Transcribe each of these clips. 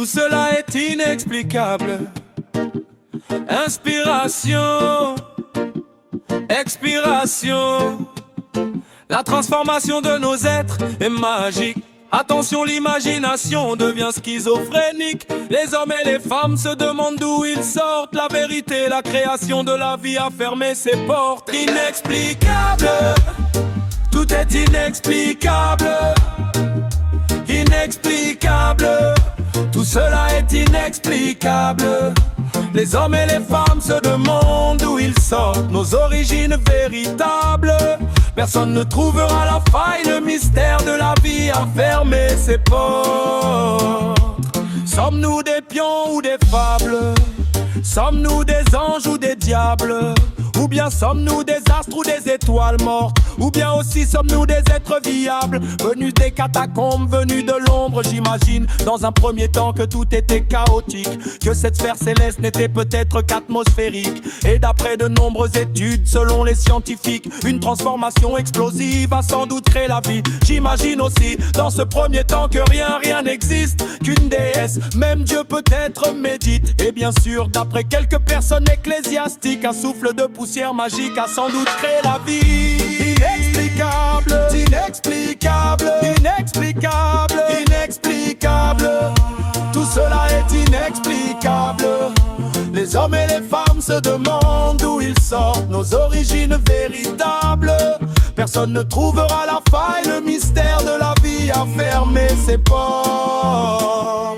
Tout cela est inexplicable. Inspiration, expiration. La transformation de nos êtres est magique. Attention, l'imagination devient schizophrénique. Les hommes et les femmes se demandent d'où ils sortent. La vérité, la création de la vie a fermé ses portes. Inexplicable, tout est inexplicable. Inexplicable, tout cela est inexplicable. Les hommes et les femmes se demandent d'où ils sortent. Nos origines véritables. Personne ne trouvera la faille, le mystère de la vie a fermé ses portes. Sommes-nous des pions ou des fables? Sommes-nous des anges ou des diables? Ou bien sommes-nous des astres ou des étoiles mortes? Ou bien aussi sommes-nous des êtres viables, venus des catacombes, venus de l'ombre? J'imagine dans un premier temps que tout était chaotique, que cette sphère céleste n'était peut-être qu'atmosphérique. Et d'après de nombreuses études, selon les scientifiques, une transformation explosive a sans doute créé la vie. J'imagine aussi dans ce premier temps que rien n'existe, qu'une déesse, même Dieu peut-être médite. Et bien sûr, d'après quelques personnes ecclésiastiques, un souffle de poussière magique a sans doute créé la vie. Inexplicable, inexplicable, inexplicable, inexplicable. Tout cela est inexplicable. Les hommes et les femmes se demandent d'où ils sortent. Nos origines véritables. Personne ne trouvera la faille. Le mystère de la vie a fermé ses portes.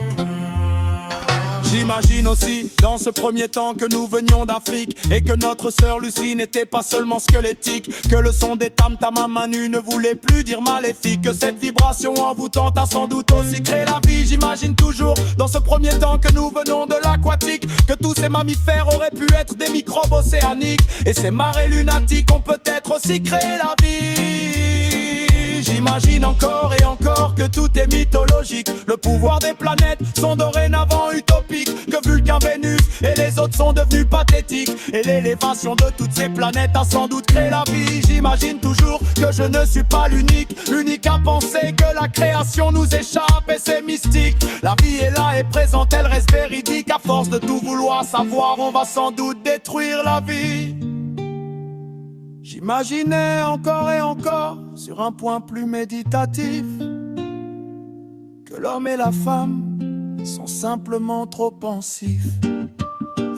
J'imagine aussi dans ce premier temps que nous venions d'Afrique et que notre sœur Lucie n'était pas seulement squelettique, que le son des tam-tam à Manu ne voulait plus dire maléfique, que cette vibration envoûtante a sans doute aussi créé la vie. J'imagine toujours dans ce premier temps que nous venons de l'aquatique, que tous ces mammifères auraient pu être des microbes océaniques, et ces marées lunatiques ont peut-être aussi créé la vie. J'imagine encore et encore que tout est mythologique. Le pouvoir des planètes sont dorénavant utopiques, que Vulcain, Vénus et les autres sont devenus pathétiques, et l'élévation de toutes ces planètes a sans doute créé la vie. J'imagine toujours que je ne suis pas l'unique à penser que la création nous échappe, et c'est mystique. La vie est là et présente, elle reste véridique. À force de tout vouloir savoir, on va sans doute détruire la vie. J'imaginais encore et encore, sur un point plus méditatif, que l'homme et la femme sont simplement trop pensifs,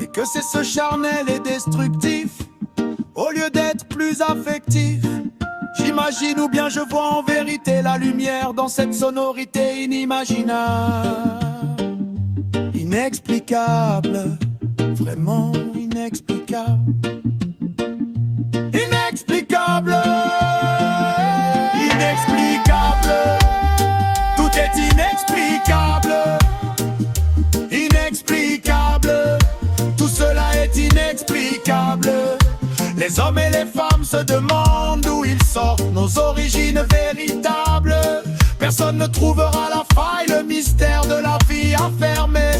et que c'est ce charnel et destructif, au lieu d'être plus affectif. J'imagine ou bien je vois en vérité la lumière dans cette sonorité inimaginable. Inexplicable, vraiment inexplicable. Inexplicable, inexplicable, tout est inexplicable, inexplicable, tout cela est inexplicable. Les hommes et les femmes se demandent d'où ils sortent, nos origines véritables. Personne ne trouvera la faille, le mystère de la vie a fermé